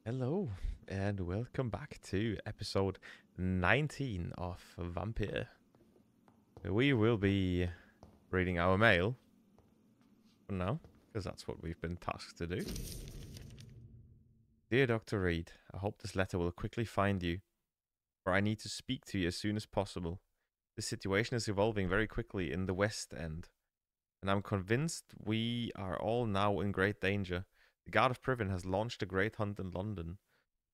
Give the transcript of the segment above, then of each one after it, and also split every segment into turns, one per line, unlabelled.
Hello, and welcome back to episode 19 of Vampyr. We will be reading our mail for now, because that's what we've been tasked to do. Dear Dr. Reed, I hope this letter will quickly find you, for I need to speak to you as soon as possible. The situation is evolving very quickly in the West End, and I'm convinced we are all now in great danger. The Guard of Priven has launched a great hunt in London,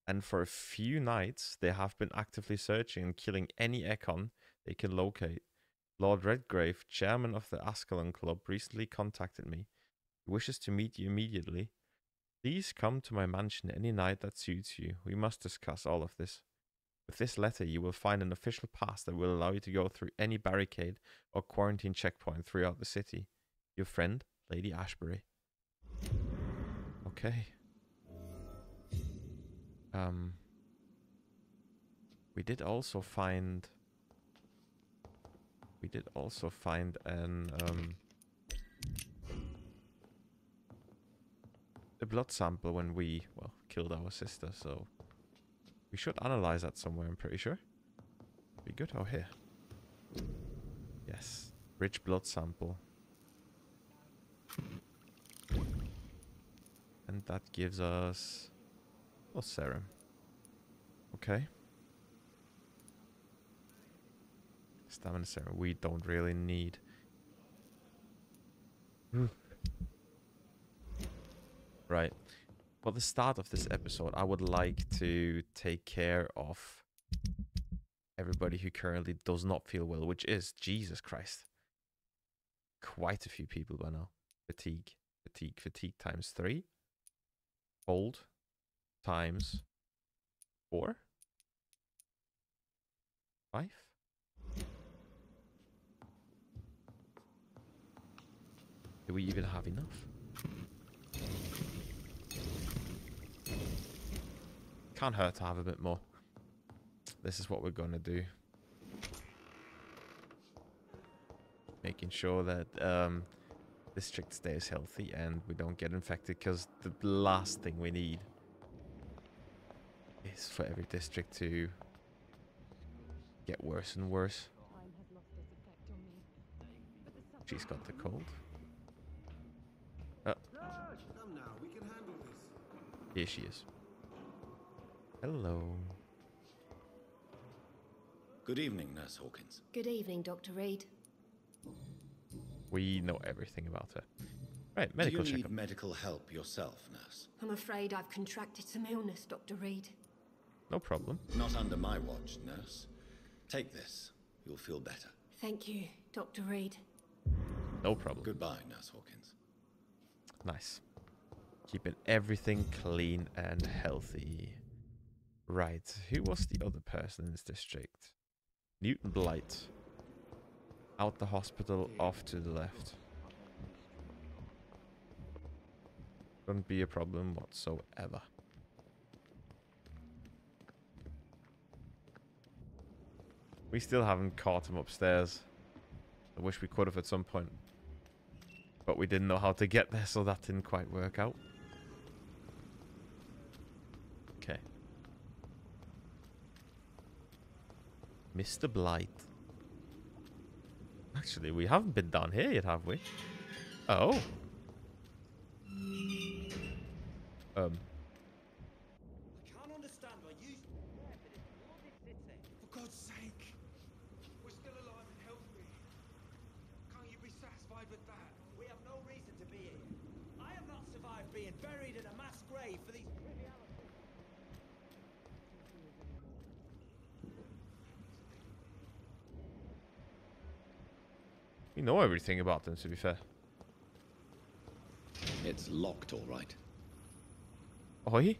and for a few nights they have been actively searching and killing any Econ they can locate. Lord Redgrave, chairman of the Ascalon Club, recently contacted me. He wishes to meet you immediately. Please come to my mansion any night that suits you. We must discuss all of this. With this letter you will find an official pass that will allow you to go through any barricade or quarantine checkpoint throughout the city. Your friend, Lady Ashbury. Okay. We did also find an a blood sample when we killed our sister, so we should analyze that somewhere, I'm pretty sure. Be good. Oh, here. Yes. Rich blood sample. And that gives us a serum. Okay. Stamina serum we don't really need. Right. For the start of this episode, I would like to take care of everybody who currently does not feel well, which is, Jesus Christ, quite a few people by now. Fatigue times 3. Cold times 4. 5. Do we even have enough? Can't hurt to have a bit more. This is what we're gonna do. Making sure that district stays healthy and we don't get infected, because the last thing we need is for every district to get worse and worse. She's got the cold. Here she is. Hello.
Good evening, Nurse Hawkins.
Good evening, Dr. Reed.
We know everything about her. Right, medical checkup.
Do you need medical help yourself, Nurse?
I'm afraid I've contracted some illness, Dr. Reed.
No problem.
Not under my watch, Nurse. Take this. You'll feel better.
Thank you, Dr. Reed.
No problem.
Goodbye, Nurse Hawkins.
Nice. Keeping everything clean and healthy. Right, who was the other person in this district? Newton Blight. Out the hospital, off to the left. Wouldn't be a problem whatsoever. We still haven't caught him upstairs. I wish we could have at some point. But we didn't know how to get there, so that didn't quite work out. Okay. Mr. Blight. Actually, we haven't been down here yet, have we? Oh.
I can't understand why you... For God's sake. We're still alive and healthy. Can't you be satisfied with that? We have no reason to be here. I have not survived being buried in a mass grave for these trivialities.
We know everything about them, to be fair.
It's locked, all right.
Oi?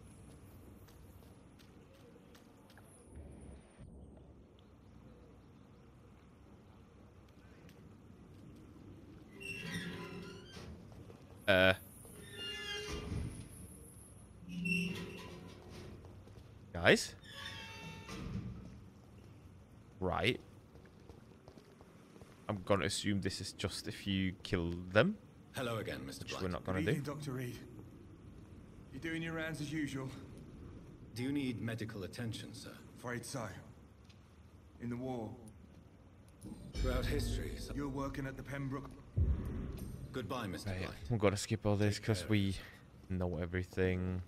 Guys? Right. I'm gonna assume this is just if you kill them.
Hello again, Mr.
Which
Blight.
we're not
Good
gonna do.
evening, Dr. Reed. You doing your rounds as usual?
Do you need medical attention, sir?
Afraid so. In the war,
Throughout history,
you're working at the Pembroke.
Goodbye, Mr.
Right,
Blythe.
I'm gonna skip all this
Take
because
care.
we know everything.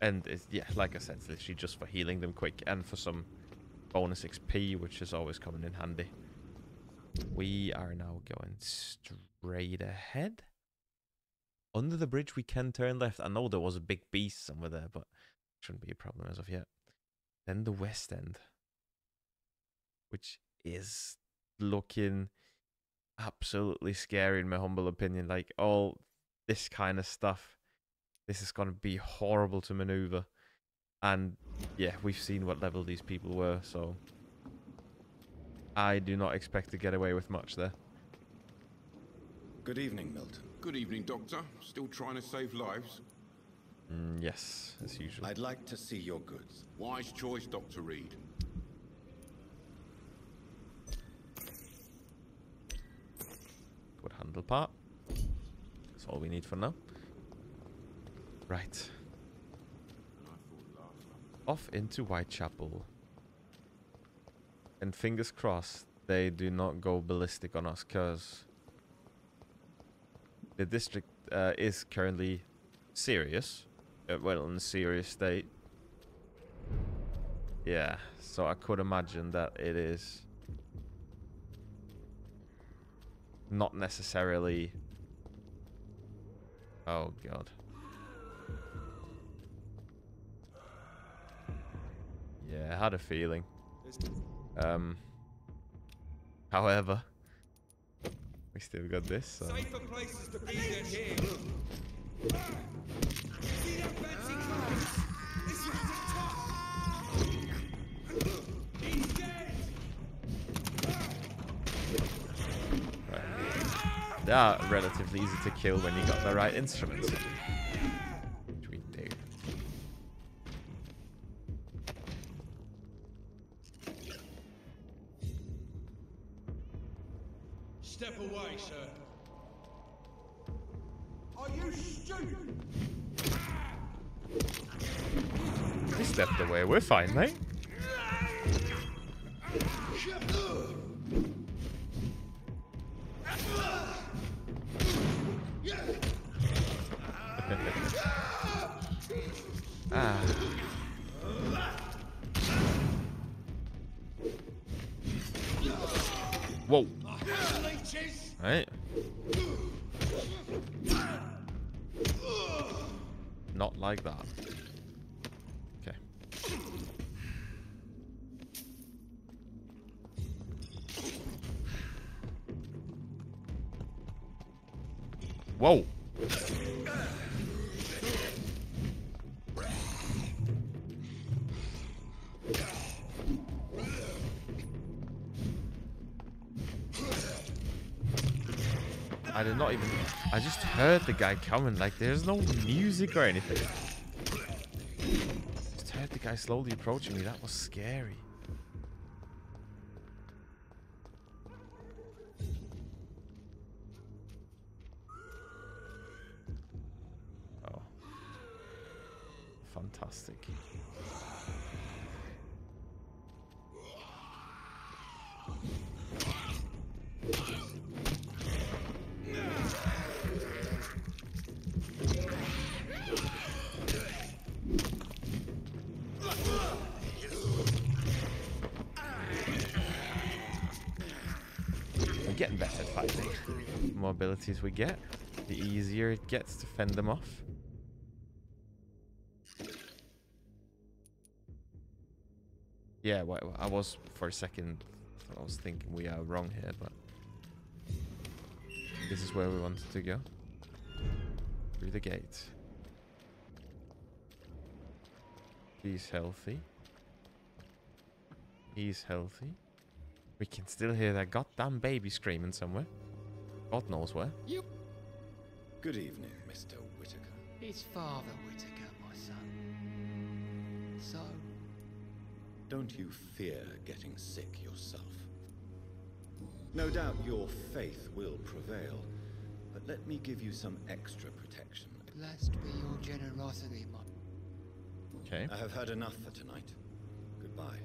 And it's, yeah, like I said, it's literally just for healing them quick and for some bonus XP, which is always coming in handy. We are now going straight ahead. Under the bridge, we can turn left. I know there was a big beast somewhere there, but shouldn't be a problem as of yet. Then the West End, which is looking absolutely scary in my humble opinion. Like, all this kind of stuff, this is going to be horrible to maneuver. And yeah, we've seen what level these people were, so I do not expect to get away with much there.
Good evening, Milton.
Good evening, Doctor. Still trying to save lives?
Yes, as usual.
I'd like to see your goods.
Wise choice, Dr. Reed.
Good handle part. That's all we need for now. Right. Off into Whitechapel. And fingers crossed they do not go ballistic on us, because the district is currently serious. Well, in a serious state. Yeah, so I could imagine that it is not necessarily... Oh, God. Yeah, I had a feeling. However, we still got this, so...
Safer places to be than here. See that fancy clothes? This one's a top. He's dead.
Right. They are relatively easy to kill when you got the right instruments. Which we do.
Step away, sir. Are you stupid?
He stepped away. We're fine, mate. Ah. Whoa. Right. Not like that. Okay. Whoa. I did not even... I just heard the guy coming. Like, there's no music or anything. Just heard the guy slowly approaching me. That was scary. Oh. Fantastic. We're getting better at fighting. The more abilities we get, the easier it gets to fend them off. Yeah, well, I was for a second. I was thinking we are wrong here, but this is where we wanted to go. Through the gate. He's healthy. He's healthy. We can still hear that goddamn baby screaming somewhere. God knows where.
Good evening, Mr. Whitaker.
It's Father Whitaker, my son. So,
Don't you fear getting sick yourself? No doubt your faith will prevail, but let me give you some extra protection.
blessed be your generosity, my...
Okay.
I have had enough for tonight. Goodbye.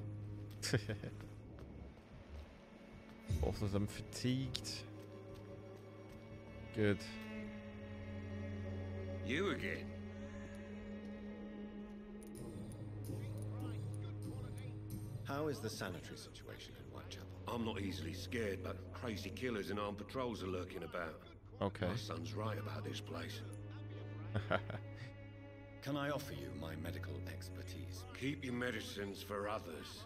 Both of them fatigued. Good.
You again?
How is the sanitary situation in Whitechapel?
I'm not easily scared, but crazy killers and armed patrols are lurking about.
Okay.
My son's right about this place.
Can I offer you my medical expertise?
Keep your medicines for others.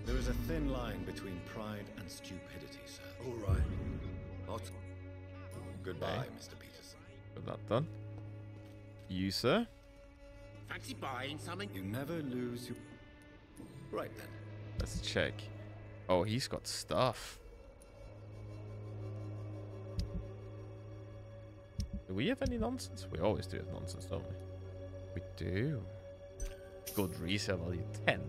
There is a thin line between pride and stupidity, sir.
All right.
Goodbye,
Okay.
Mr. Peterson.
Got that done. You, sir?
Fancy buying something?
You never lose your... Right then.
Let's check. Oh, he's got stuff. Do we have any nonsense? We always do have nonsense, don't we? We do. Good resale value 10.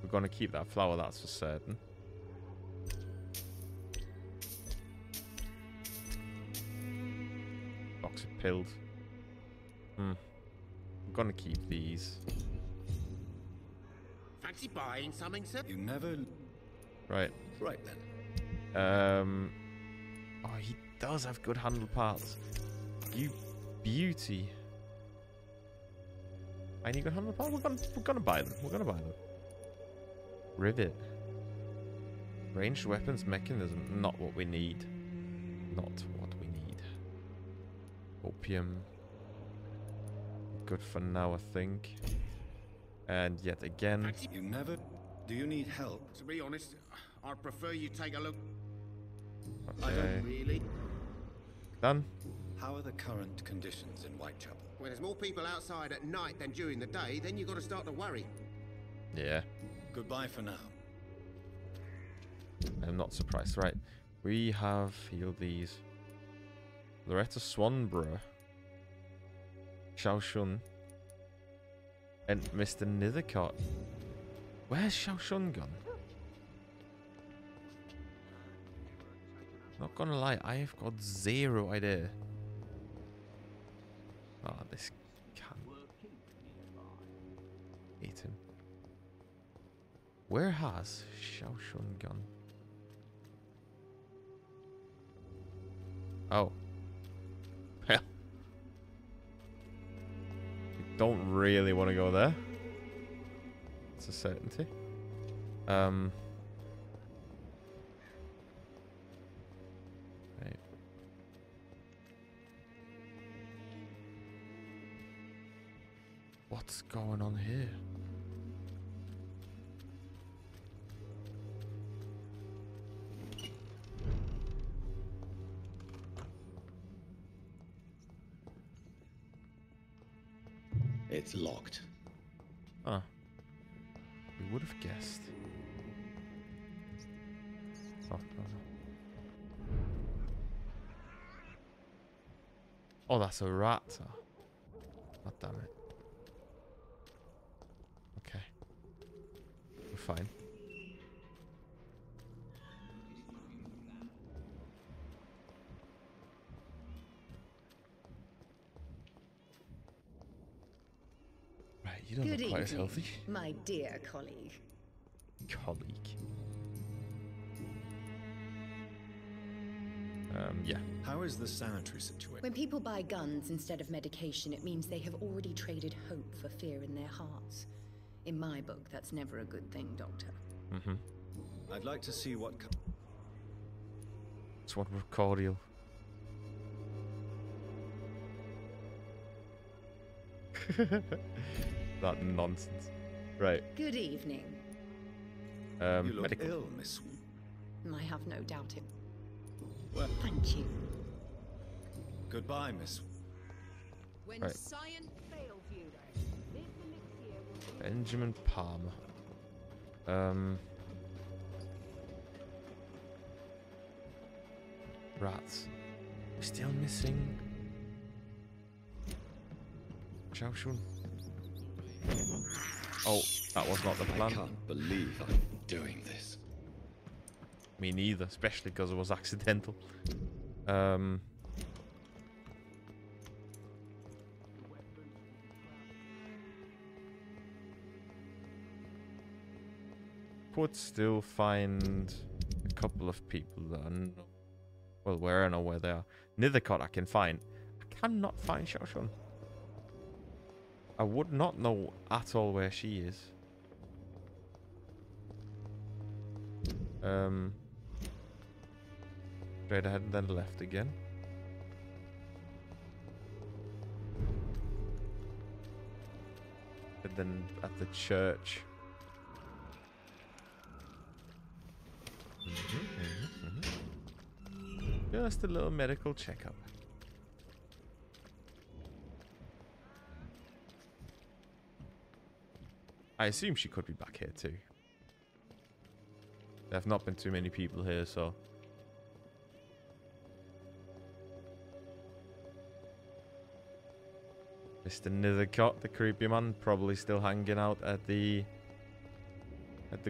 We're going to keep that flower, that's for certain. Box of pills. I'm going to keep these.
Fancy buying something, sir?
You never...
Right.
Right then.
Oh, he does have good handle parts. You beauty. I need good handle parts. We're gonna buy them. We're gonna buy them. Rivet. Ranged weapons mechanism. Not what we need. Not what we need. Opium. Good for now, I think. And yet again.
You never... Do you need help?
To be honest, I'd prefer you take a look.
I
Okay.
don't really...
Done.
How are the current conditions in Whitechapel?
When there's more people outside at night than during the day, then you've got to start to worry.
Yeah.
Goodbye for now.
I'm not surprised. Right. We have healed these. Loretta Swanborough. Xiao Shun. And Mr. Nithercott. Where's Xiao Shun gone? Not gonna lie, I have got zero idea. Ah, this can eat him. Where has Xiao Shun gone? Oh. Well. We don't really want to go there. It's a certainty. Right. What's going on here?
It's locked.
Ah. We would have guessed. Oh, no. Oh, that's a rat. Oh, damn it. Okay. We're fine. Right, you don't
Good
look quite as
evening,
healthy.
my dear colleague.
Colleague. Yeah.
How is the sanitary situation?
When people buy guns instead of medication, it means they have already traded hope for fear in their hearts. In my book, that's never a good thing, Doctor.
Mm-hmm.
I'd like to see what...
It's one with cordial. That nonsense. Right.
Good evening.
You look
Medical.
ill, Miss...
I have no doubt it.
Well,
Thank you.
goodbye, Miss...
When
Right.
science fails you, this elixir will be
Benjamin Palmer. Rats. We're still missing. Xiao Shun. Oh, that was not the
I
plan.
can't believe I'm doing this.
Me neither, especially because it was accidental. could still find a couple of people that are well, where I know where they are. Nithercott I can find. I cannot find Xiaoshun. I would not know at all where she is. Straight ahead and then left again. And then at the church. Just a little medical checkup. I assume she could be back here too. There have not been too many people here, so... Mr. Nithercott, the creepy man, probably still hanging out at the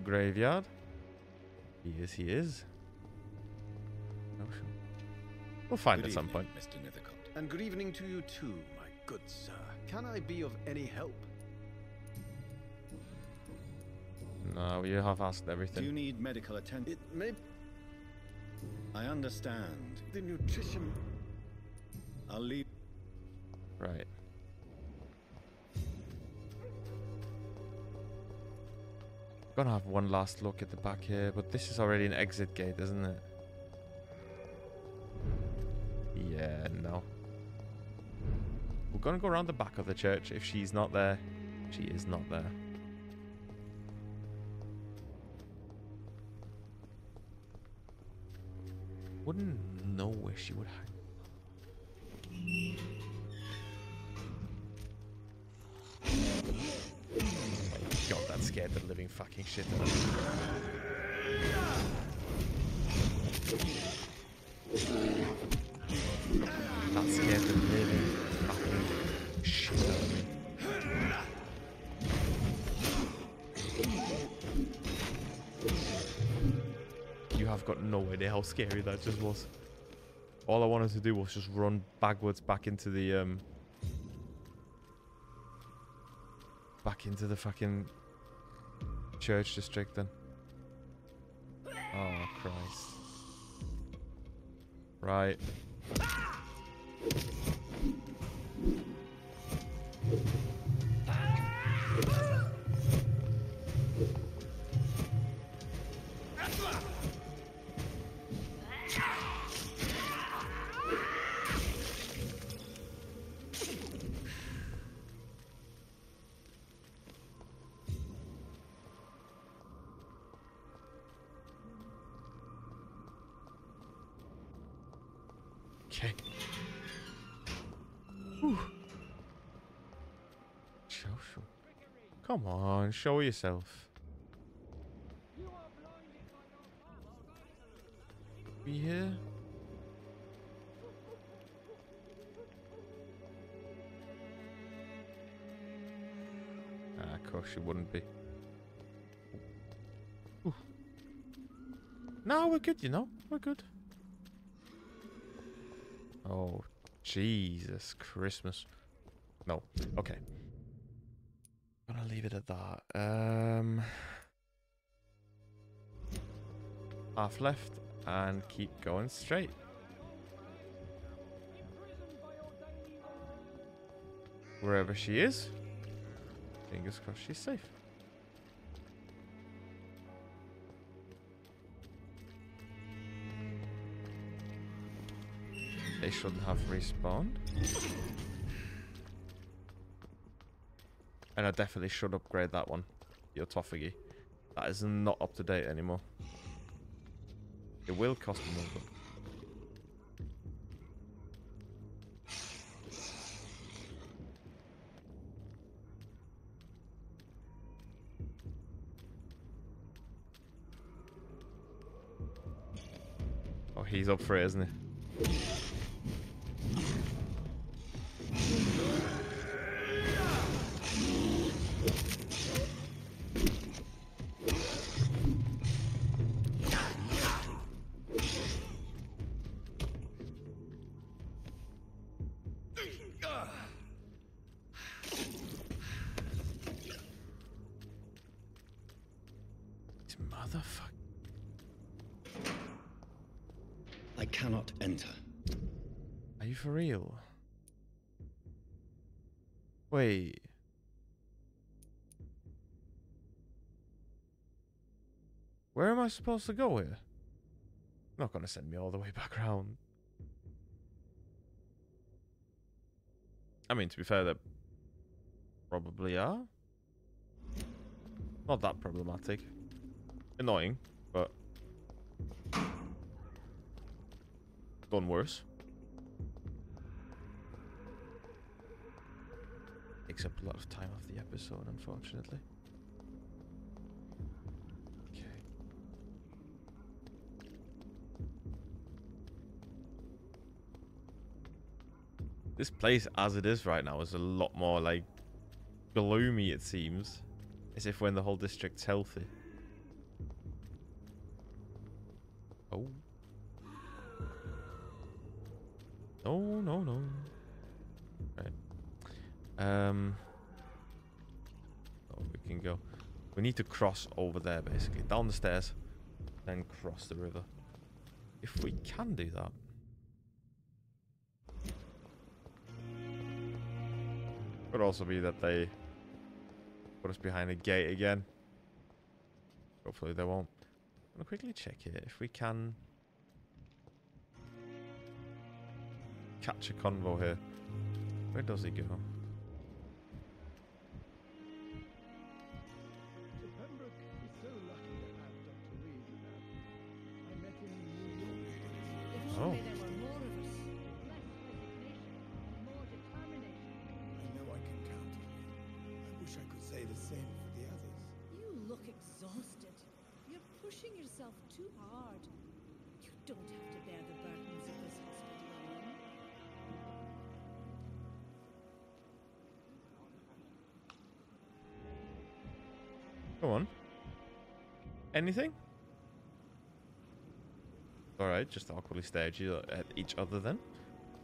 graveyard. He is. Oh, sure. We'll find
Good
at some
evening,
point.
Mr. Nithercott. And good evening to you too, my good sir. Can I be of any help?
No, you have asked
Do
everything.
you need medical attention? It may... I understand. The nutrition... I'll leave...
Right. Gonna have one last look at the back here, but this is already an exit gate, isn't it? Yeah, no. We're gonna go around the back of the church. If she's not there, she is not there. Wouldn't know where she would hang. God, that scared the living fucking shit out of me. That scared the living fucking shit out of me. You have got no idea how scary that just was. All I wanted to do was just run backwards back into the fucking church district then. Oh Christ. Right. Okay. Whew. Show. Come on, show yourself. Be here? Of course she wouldn't be. Ooh. No, we're good, you know. We're good. Oh, Jesus Christmas. No. Okay. I'm gonna leave it at that. Half left and keep going straight. Wherever she is, fingers crossed she's safe. They shouldn't have respawned. And I definitely should upgrade that one. The autophagy. That is not up to date anymore. It will cost more, but... Oh, he's up for it, isn't he? motherfucker.
I cannot enter.
Are you for real? Wait. Where am I supposed to go here? Not gonna send me all the way back around. I mean, to be fair, they probably are. Not that problematic. Annoying, but done worse. Takes up a lot of time off the episode, unfortunately. Okay. This place, as it is right now, is a lot more, like, gloomy, it seems. As if when the whole district's healthy. Oh. No, no, no. Right. Oh, we can go. We need to cross over there, basically. Down the stairs. Then cross the river. If we can do that. Could also be that they put us behind a gate again. Hopefully they won't. I'm gonna quickly check here if we can catch a convo here. Where does he go? Oh.
Exhausted. You're pushing yourself too hard. You don't have to bear the burdens of this hospital alone.
Come on. Anything? Alright, just awkwardly stare at each other then.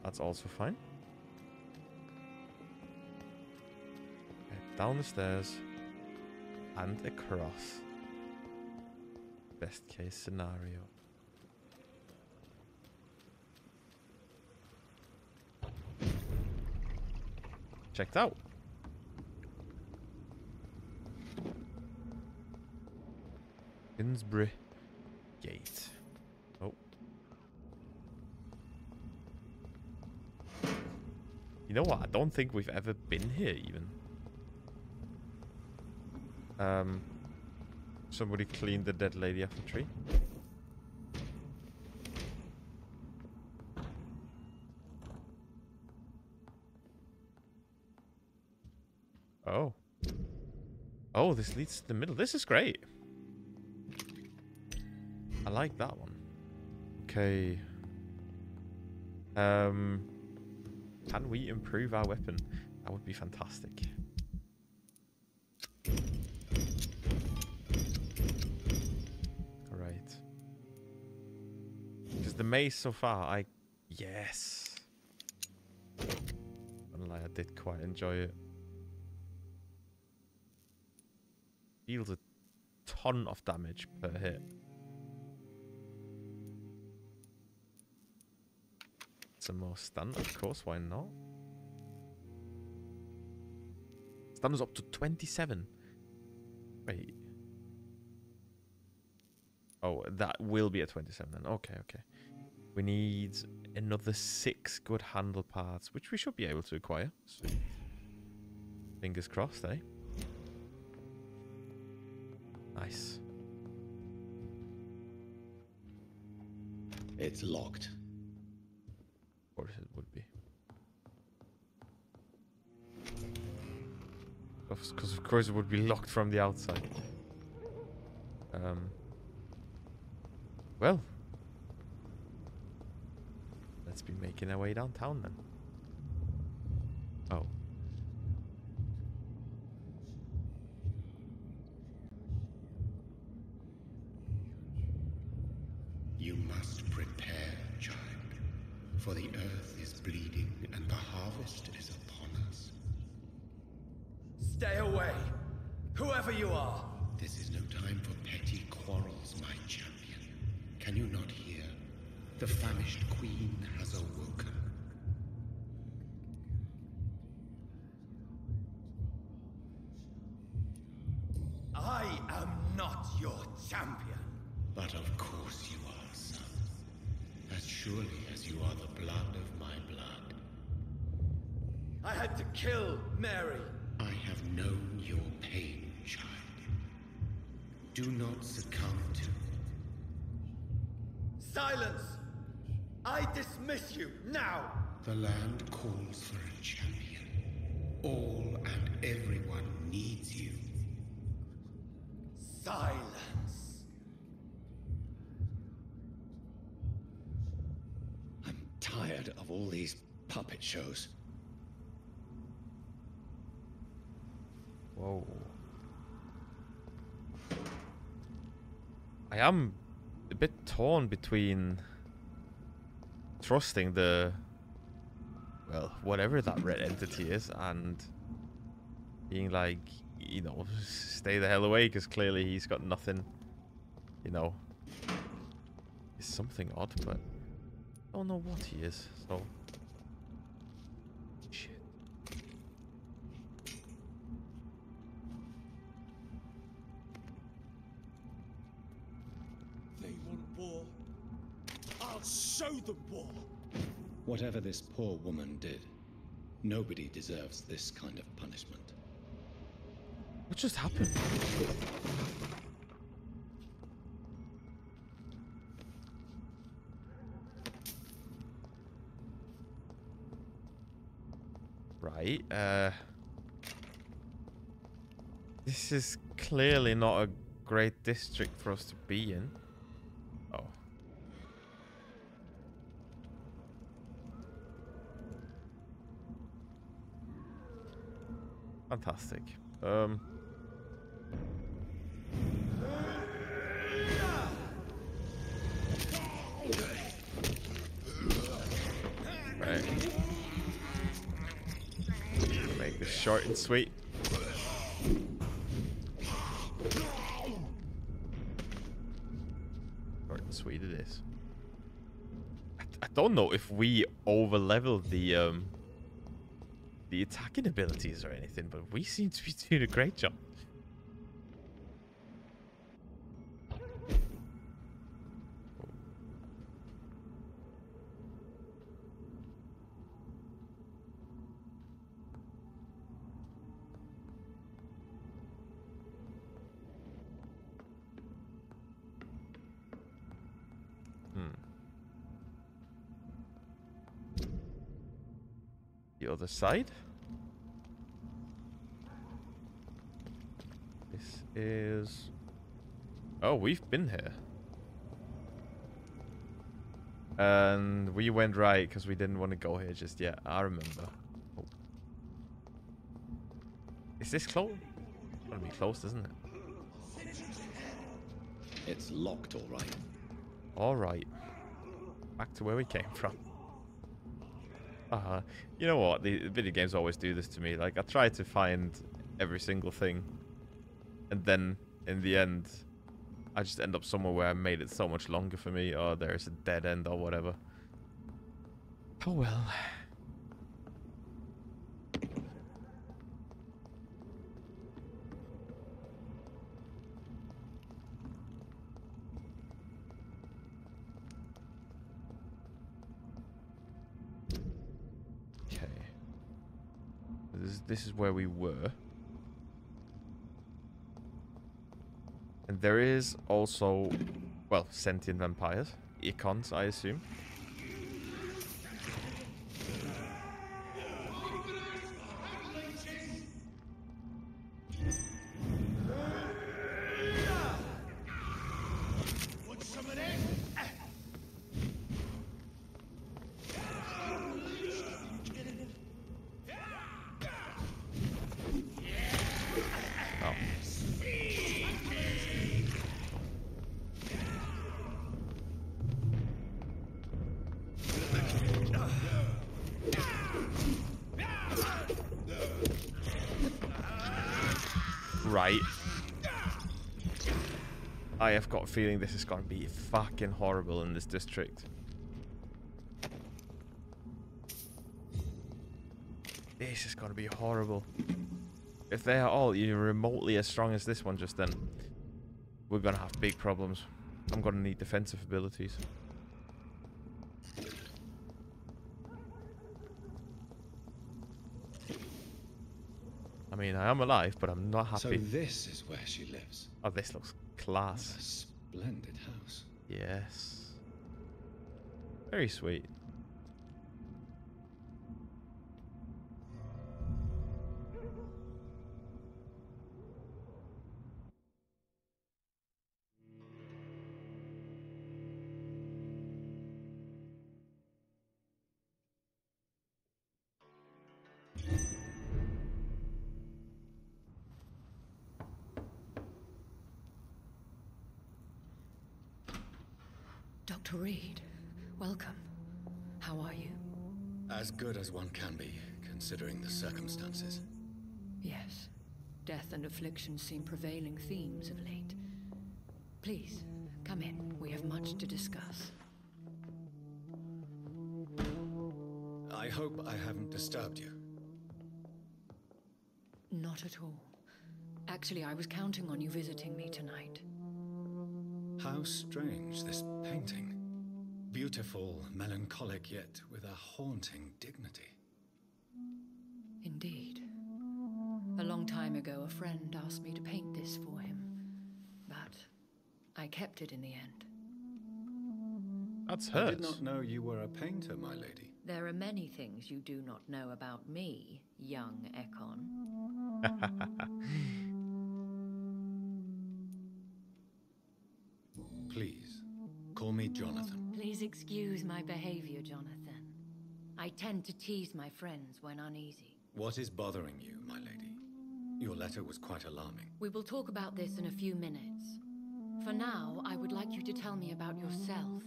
That's also fine. Okay, down the stairs. And across. Best case scenario. Checked out. Finsbury Gate. Oh. You know what? I don't think we've ever been here even. Somebody cleaned the dead lady off the tree. Oh. Oh, this leads to the middle. This is great. I like that one. Okay. Can we improve our weapon? That would be fantastic. Alright. Because the mace so far, yes. I did quite enjoy it. Deals a ton of damage per hit. Some more stun, of course, why not? Stun is up to 27. Wait. Oh, that will be a 27 then. Okay, okay. We need another 6 good handle parts, which we should be able to acquire. So, fingers crossed, eh? Nice.
It's locked.
Of course it would be. Because of course it would be locked from the outside. Well. Let's be making our way downtown then. Oh.
You must prepare, child, for the earth is bleeding and the harvest is upon us.
Stay away, whoever you are.
This is no time for petty quarrels. Can you not hear? The famished queen has awoken.
I am not your champion.
But of course you are, son. As surely as you are the blood of my blood.
I had to kill Mary.
I have known your pain, child. Do not succumb to it.
Silence! I dismiss you now!
The land calls for a champion. All and everyone needs you.
Silence! I'm tired of all these puppet shows.
Whoa. I am a bit torn between trusting the, well, whatever that red entity is, and being like, you know, stay the hell away, because clearly he's got nothing, you know. It's something odd, but I don't know what he is, so. Shit.
They want war. I'll show them war.
Whatever this poor woman did, nobody deserves this kind of punishment.
What just happened? Right, this is clearly not a great district for us to be in. Oh. Fantastic. Right. Make this short and sweet. Short and sweet it is. I don't know if we over leveled the attacking abilities or anything, but we seem to be doing a great job. The other side. This is... Oh, we've been here. And we went right because we didn't want to go here just yet. I remember. Oh. Is this close? It's gonna be close, isn't it?
It's locked, all right.
All right. Back to where we came from. You know what? The video games always do this to me. Like, I try to find every single thing, and then in the end, I just end up somewhere where I made it so much longer for me, or there's a dead end or whatever. Oh well. This is where we were. And there is also, well, sentient vampires. Icons, I assume. Right. I have got a feeling this is going to be fucking horrible in this district. This is going to be horrible. If they are all even remotely as strong as this one just then, we're going to have big problems. I'm going to need defensive abilities. I mean, I am alive, but I'm not happy.
So this is where she lives.
Oh, this looks class.
A splendid house.
Yes. Very sweet.
Dr. Reed, welcome. How are you?
As good as one can be, considering the circumstances.
Yes. Death and affliction seem prevailing themes of late. Please, come in. We have much to discuss.
I hope I haven't disturbed you.
Not at all. Actually, I was counting on you visiting me tonight.
How strange, this painting. Beautiful, melancholic, yet with a haunting dignity.
Indeed. A long time ago, a friend asked me to paint this for him. But I kept it in the end.
That's hers.
I did not know you were a painter, my lady.
There are many things you do not know about me, young Ekon.
Please, call me Jonathan.
Please excuse my behavior, Jonathan. I tend to tease my friends when uneasy.
What is bothering you, my lady? Your letter was quite alarming.
We will talk about this in a few minutes. For now, I would like you to tell me about yourself.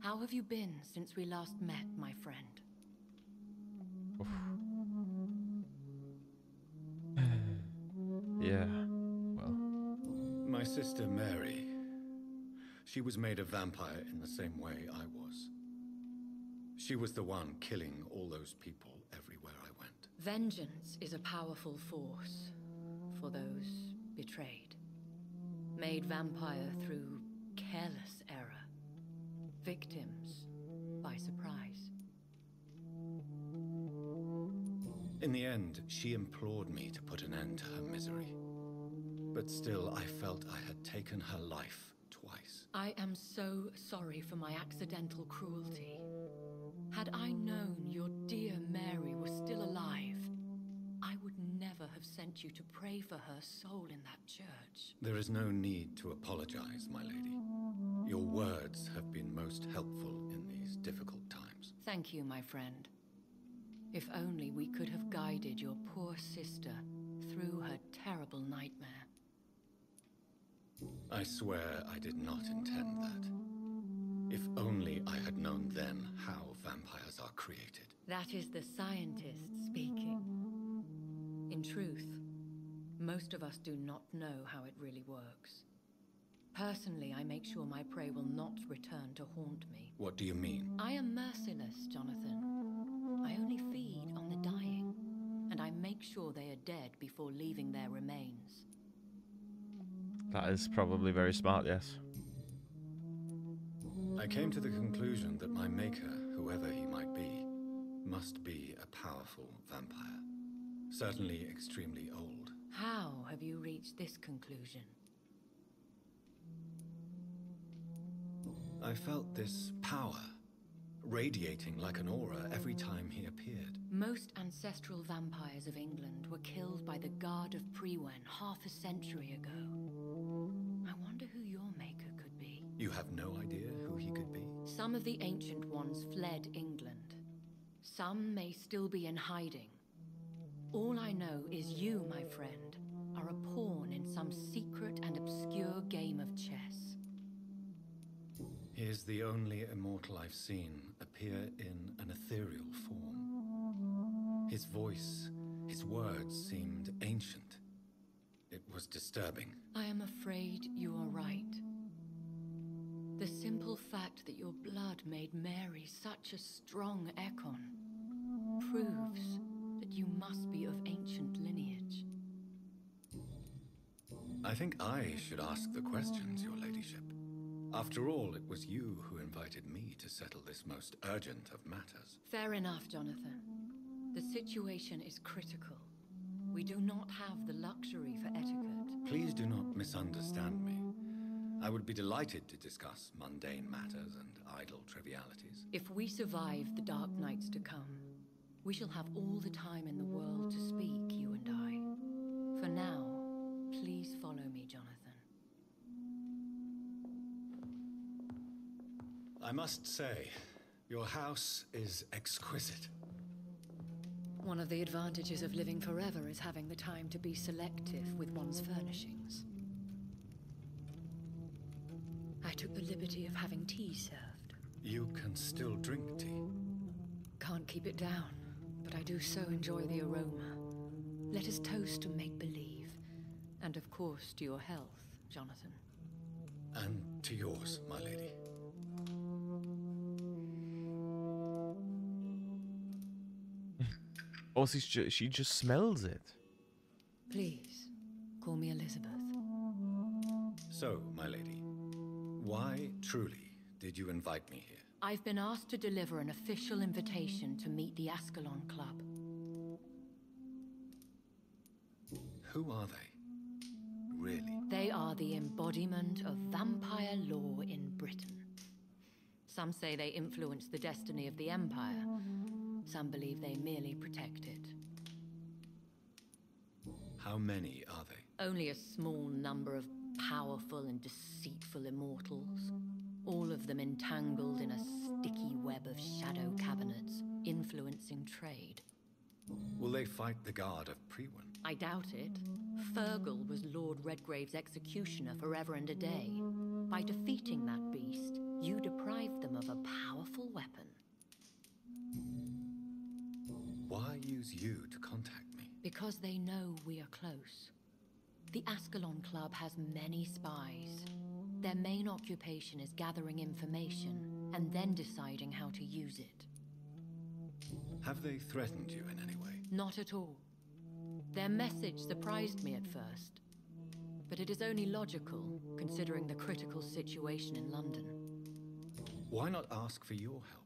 How have you been since we last met, my friend?
Yeah, well.
My sister Mary. She was made a vampire in the same way I was. She was the one killing all those people everywhere I went.
Vengeance is a powerful force for those betrayed. Made vampire through careless error. Victims by surprise.
In the end, she implored me to put an end to her misery. But still, I felt I had taken her life twice.
I am so sorry for my accidental cruelty. Had I known your dear Mary was still alive, I would never have sent you to pray for her soul in that church.
There is no need to apologize, my lady. Your words have been most helpful in these difficult times.
Thank you, my friend. If only we could have guided your poor sister through her terrible nightmare.
I swear I did not intend that. If only I had known then how vampires are created.
That is the scientist speaking. In truth, most of us do not know how it really works. Personally, I make sure my prey will not return to haunt me.
What do you mean?
I am merciless, Jonathan. I only feed on the dying, and I make sure they are dead before leaving their remains.
That is probably very smart, yes.
I came to the conclusion that my maker, whoever he might be, must be a powerful vampire. Certainly extremely old.
How have you reached this conclusion?
I felt this power, radiating like an aura every time he appeared.
Most ancestral vampires of England were killed by the Guard of Prewen half a century ago. I wonder who your maker could be.
You have no idea who he could be?
Some of the ancient ones fled England. Some may still be in hiding. All I know is you, my friend, are a pawn in some secret and obscure game of chess.
He is the only immortal I've seen appear in an ethereal form. His voice, his words seemed ancient. It was disturbing.
I am afraid you are right. The simple fact that your blood made Mary such a strong Ekon proves that you must be of ancient lineage.
I think I should ask the questions, your ladyship. After all, it was you who invited me to settle this most urgent of matters.
Fair enough, Jonathan. The situation is critical. We do not have the luxury for etiquette.
Please do not misunderstand me. I would be delighted to discuss mundane matters and idle trivialities.
If we survive the dark nights to come, we shall have all the time in the world to speak, you and I. For now, please follow me, Jonathan.
I must say, your house is exquisite.
One of the advantages of living forever is having the time to be selective with one's furnishings. I took the liberty of having tea served.
You can still drink tea.
Can't keep it down, but I do so enjoy the aroma. Let us toast to make-believe. And of course, to your health, Jonathan.
And to yours, my lady.
Oh, she just smells it.
Please, call me Elizabeth.
So, my lady, why truly did you invite me here?
I've been asked to deliver an official invitation to meet the Ascalon Club.
Who are they? Really?
They are the embodiment of vampire law in Britain. Some say they influence the destiny of the Empire. Some believe they merely protect it.
How many are they?
Only a small number of powerful and deceitful immortals. All of them entangled in a sticky web of shadow cabinets, influencing trade.
Will they fight the guard of Priwen?
I doubt it. Fergal was Lord Redgrave's executioner forever and a day. By defeating that beast, you deprived them of a powerful weapon.
Why use you to contact me?
Because they know we are close. The Ascalon Club has many spies. Their main occupation is gathering information and then deciding how to use it.
Have they threatened you in any way?
Not at all. Their message surprised me at first. But it is only logical, considering the critical situation in London.
Why not ask for your help?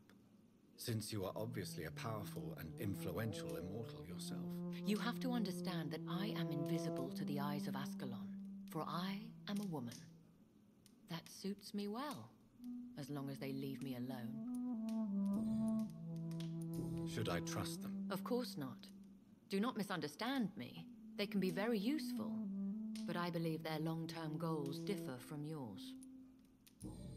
Since you are obviously a powerful and influential immortal yourself.
You have to understand that I am invisible to the eyes of Ascalon, for I am a woman. That suits me well, as long as they leave me alone.
Should I trust them?
Of course not. Do not misunderstand me. They can be very useful, but I believe their long-term goals differ from yours.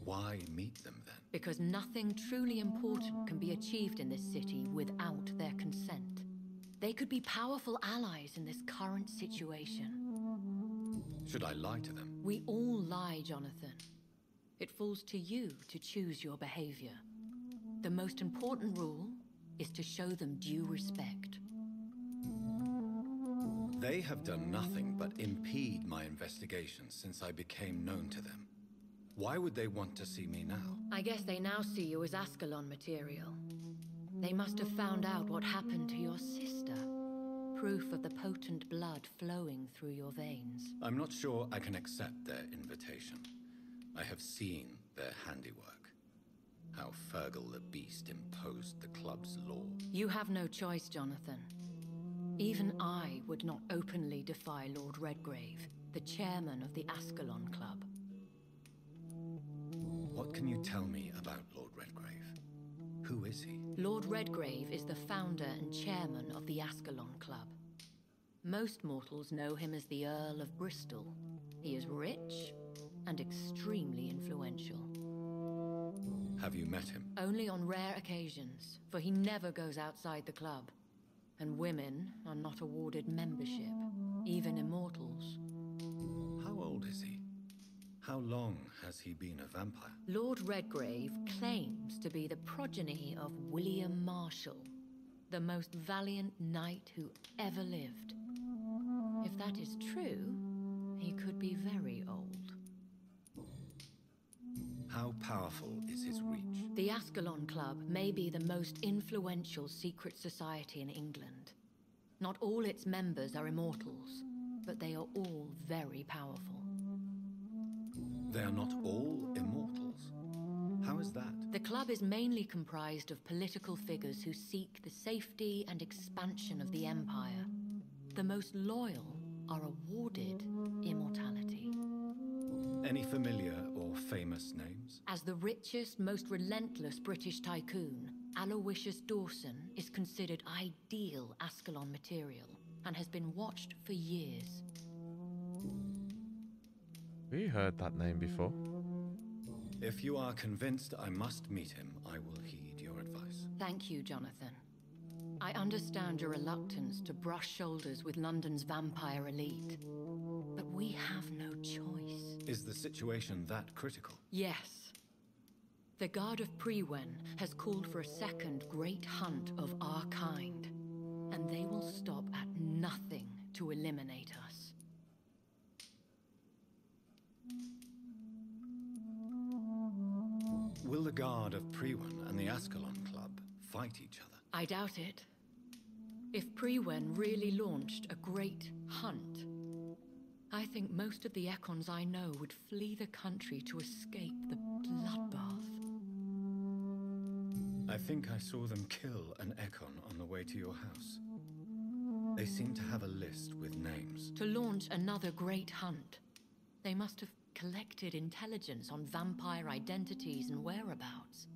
Why meet them then?
Because nothing truly important can be achieved in this city without their consent. They could be powerful allies in this current situation.
Should I lie to them?
We all lie, Jonathan. It falls to you to choose your behavior. The most important rule is to show them due respect.
They have done nothing but impede my investigations since I became known to them. Why would they want to see me now?
I guess they now see you as Ascalon material. They must have found out what happened to your sister. Proof of the potent blood flowing through your veins.
I'm not sure I can accept their invitation. I have seen their handiwork. How Fergal the Beast imposed the club's law.
You have no choice, Jonathan. Even I would not openly defy Lord Redgrave, the chairman of the Ascalon Club.
What can you tell me about Lord Redgrave? Who is he?
Lord Redgrave is the founder and chairman of the Ascalon Club. Most mortals know him as the Earl of Bristol. He is rich and extremely influential.
Have you met him?
Only on rare occasions, for he never goes outside the club. And women are not awarded membership, even immortals.
How old is he? How long has he been a vampire?
Lord Redgrave claims to be the progeny of William Marshall, the most valiant knight who ever lived. If that is true, could be very old.
How powerful is his reach?
The Ascalon Club may be the most influential secret society in England. Not all its members are immortals, but they are all very powerful.
They are not all immortals. How is that?
The club is mainly comprised of political figures who seek the safety and expansion of the Empire. The most loyal are awarded immortality.
Any familiar or famous names?
As the richest, most relentless British tycoon, Aloysius Dawson is considered ideal Ascalon material and has been watched for years.
We heard that name before.
If you are convinced I must meet him, I will heed your advice.
Thank you, Jonathan. I understand your reluctance to brush shoulders with London's vampire elite, but we have no choice.
Is the situation that critical?
Yes. The Guard of Prewen has called for a second great hunt of our kind, and they will stop at nothing to eliminate us.
Will the Guard of Prewen and the Ascalon Club fight each other?
I doubt it. If Prewen really launched a great hunt, I think most of the Econs I know would flee the country to escape the bloodbath.
I think I saw them kill an Econ on the way to your house. They seem to have a list with names.
To launch another great hunt, they must have collected intelligence on vampire identities and whereabouts.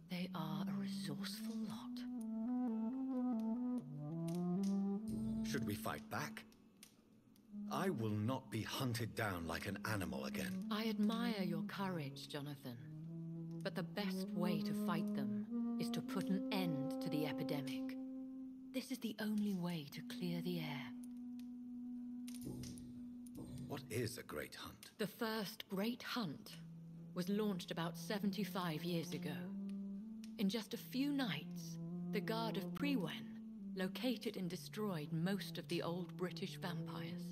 They are a resourceful lot.
Should we fight back? I will not be hunted down like an animal again.
I admire your courage, Jonathan. But the best way to fight them is to put an end to the epidemic. This is the only way to clear the air.
What is a great hunt?
The first great hunt was launched about 75 years ago. In just a few nights, the Guard of Prewen located and destroyed most of the old British vampires.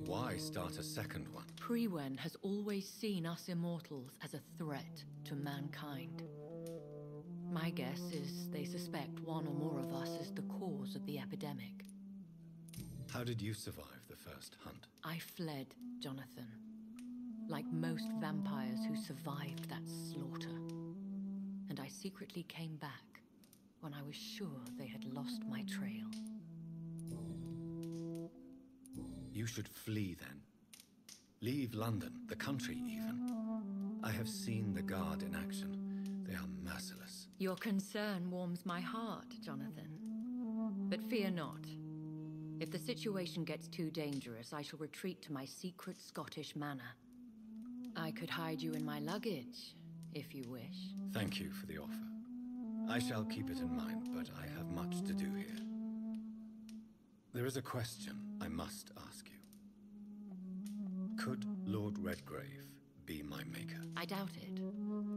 Why start a second one?
Prewen has always seen us immortals as a threat to mankind. My guess is they suspect one or more of us is the cause of the epidemic.
How did you survive the first hunt?
I fled, Jonathan. Like most vampires who survived that slaughter. And I secretly came back when I was sure they had lost my trail.
You should flee then. Leave London, the country even. I have seen the Guard in action. They are merciless.
Your concern warms my heart, Jonathan. But fear not. If the situation gets too dangerous, I shall retreat to my secret Scottish manor. I could hide you in my luggage, if you wish.
Thank you for the offer. I shall keep it in mind, but I have much to do here. There is a question I must ask you. Could Lord Redgrave be my maker?
I doubt it.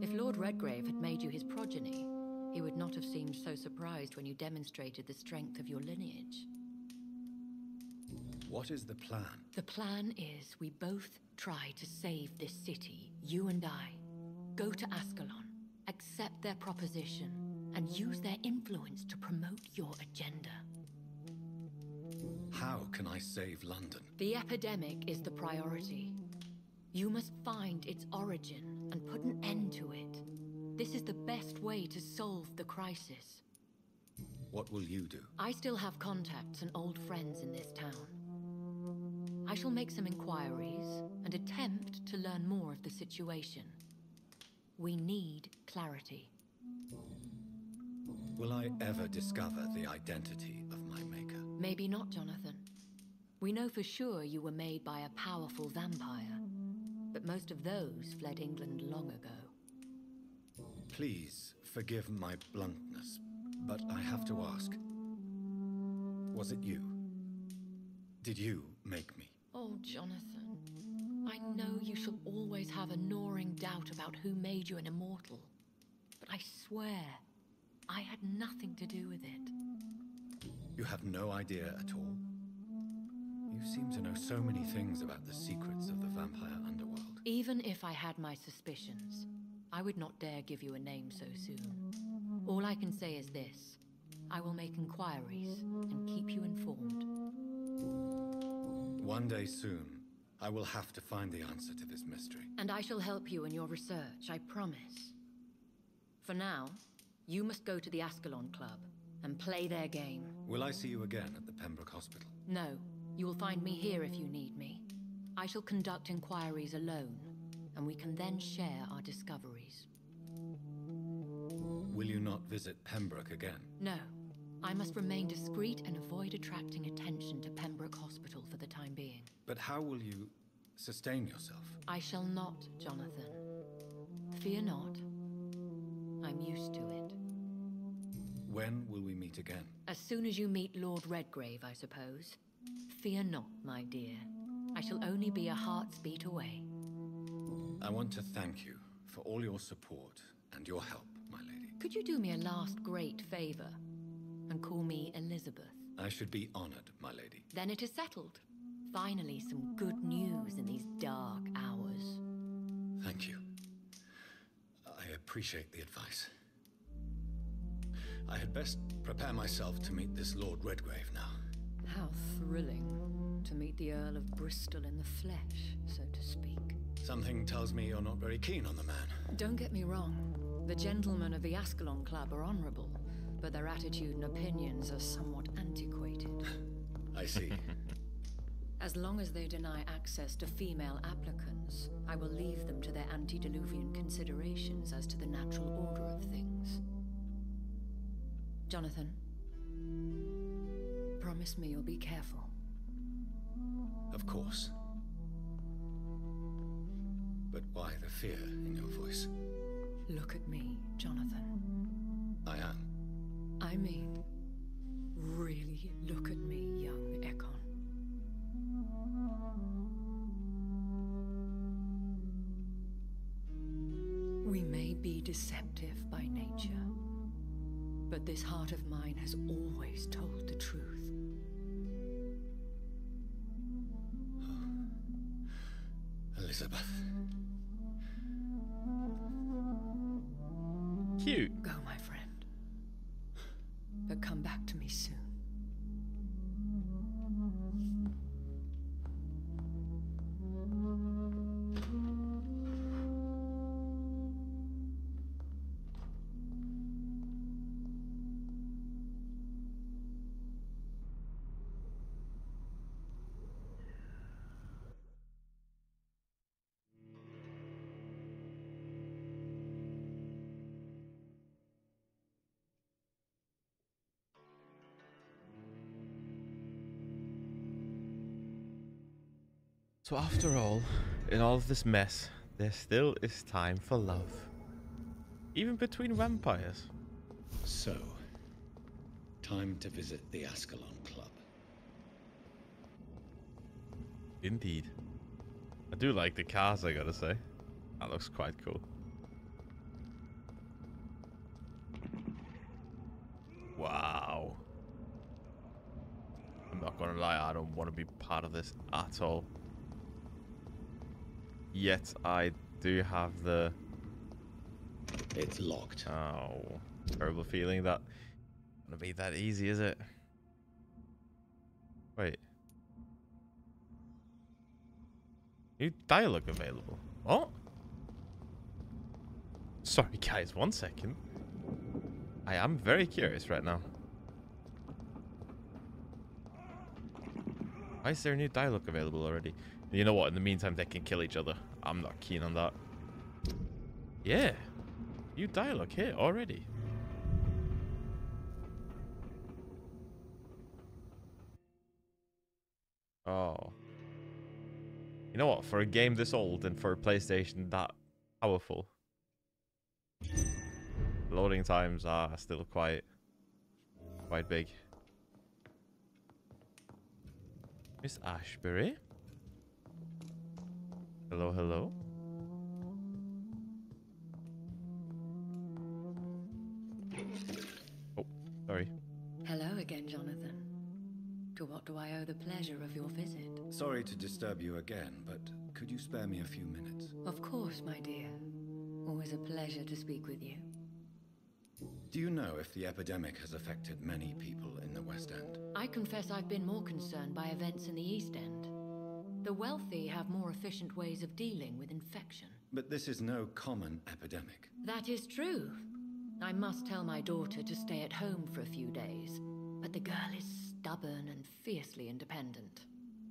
If Lord Redgrave had made you his progeny, he would not have seemed so surprised when you demonstrated the strength of your lineage.
What is the plan?
The plan is we both try to save this city, you and I. Go to Ascalon, accept their proposition, and use their influence to promote your agenda.
How can I save London?
The epidemic is the priority. You must find its origin and put an end to it. This is the best way to solve the crisis.
What will you do?
I still have contacts and old friends in this town. I shall make some inquiries and attempt to learn more of the situation. We need clarity.
Will I ever discover the identity of my maker?
Maybe not, Jonathan. We know for sure you were made by a powerful vampire, but most of those fled England long ago.
Please forgive my bluntness, but I have to ask. Was it you? Did you make me?
Oh, Jonathan. I know you shall always have a gnawing doubt about who made you an immortal. But I swear, I had nothing to do with it.
You have no idea at all? You seem to know so many things about the secrets of the vampire underworld.
Even if I had my suspicions, I would not dare give you a name so soon. All I can say is this. I will make inquiries and keep you informed.
One day soon, I will have to find the answer to this mystery.
And I shall help you in your research, I promise. For now, you must go to the Ascalon Club and play their game.
Will I see you again at the Pembroke Hospital?
No, you will find me here if you need me. I shall conduct inquiries alone, and we can then share our discoveries.
Will you not visit Pembroke again?
No. I must remain discreet and avoid attracting attention to Pembroke Hospital for the time being.
But how will you sustain yourself?
I shall not, Jonathan. Fear not. I'm used to it.
When will we meet again?
As soon as you meet Lord Redgrave, I suppose. Fear not, my dear. I shall only be a heart's beat away.
I want to thank you for all your support and your help, my lady.
Could you do me a last great favor and call me Elizabeth?
I should be honored, my lady.
Then it is settled. Finally, some good news in these dark hours.
Thank you. I appreciate the advice. I had best prepare myself to meet this Lord Redgrave now.
How thrilling to meet the Earl of Bristol in the flesh, so to speak.
Something tells me you're not very keen on the man.
Don't get me wrong. The gentlemen of the Ascalon Club are honorable, but their attitude and opinions are somewhat antiquated.
I see.
As long as they deny access to female applicants, I will leave them to their antediluvian considerations as to the natural order of things. Jonathan, promise me you'll be careful.
Of course. But why the fear in your voice?
Look at me, Jonathan.
I am.
I mean, really look at me, young Ekon. We may be deceptive by nature, but this heart of mine has always told the truth.
Elizabeth.
Cute.
Go, my friend. But come back to me soon.
So after all, in all of this mess, there still is time for love. Even between vampires.
So, time to visit the Ascalon Club.
Indeed. I do like the cars, I gotta say. That looks quite cool. Wow. I'm not gonna lie, I don't want to be part of this at all. Yet I do have the...
It's locked.
Oh, terrible feeling that it's gonna be that easy, is it? Wait. New dialogue available. What? Sorry guys, 1 second. I am very curious right now. Why is there a new dialogue available already? You know what? In the meantime, they can kill each other. I'm not keen on that. Yeah. New dialogue here already. Oh. You know what? For a game this old and for a PlayStation that powerful, loading times are still quite big. Miss Ashbury? Hello, hello. Sorry.
Hello again, Jonathan. To what do I owe the pleasure of your visit?
Sorry to disturb you again, but could you spare me a few minutes?
Of course, my dear. Always a pleasure to speak with you.
Do you know if the epidemic has affected many people in the West End?
I confess I've been more concerned by events in the East End. The wealthy have more efficient ways of dealing with infection.
But this is no common epidemic.
That is true. I must tell my daughter to stay at home for a few days, but the girl is stubborn and fiercely independent,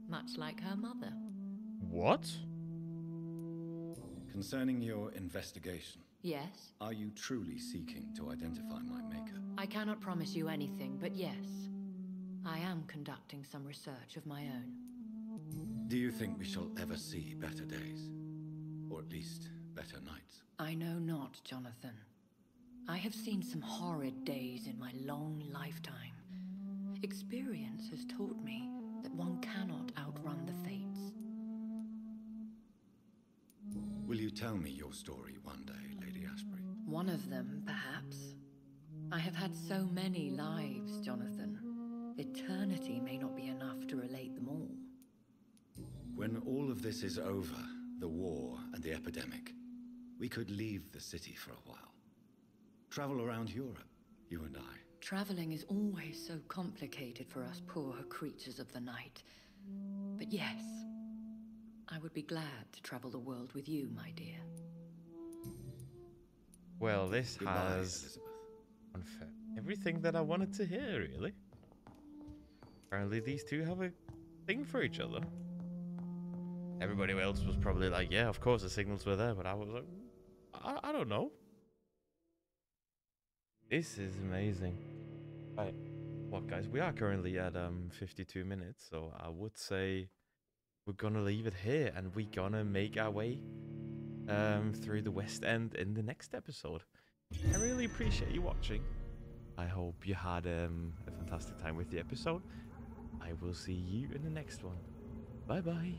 much like her mother.
What?
Concerning your investigation,
Yes?
are you truly seeking to identify my maker?
I cannot promise you anything, but yes, I am conducting some research of my own.
Do you think we shall ever see better days? Or at least better nights?
I know not, Jonathan. I have seen some horrid days in my long lifetime. Experience has taught me that one cannot outrun the fates.
Will you tell me your story one day, Lady Ashbury?
One of them, perhaps. I have had so many lives, Jonathan. Eternity may not be enough to relate them all.
When all of this is over, the war and the epidemic, we could leave the city for a while. Travel around Europe, you and I.
Traveling is always so complicated for us poor creatures of the night. But yes, I would be glad to travel the world with you, my dear.
Well, this
Goodbye,
has
Elizabeth.
unfair everything that I wanted to hear, really. Apparently these two have a thing for each other. Everybody else was probably like, yeah, of course the signals were there, but I was like, I don't know. This is amazing. Right. Well, guys, we are currently at 52 minutes, so I would say we're gonna leave it here, and we're gonna make our way through the West End in the next episode. I really appreciate you watching. I hope you had a fantastic time with the episode. I will see you in the next one. Bye bye.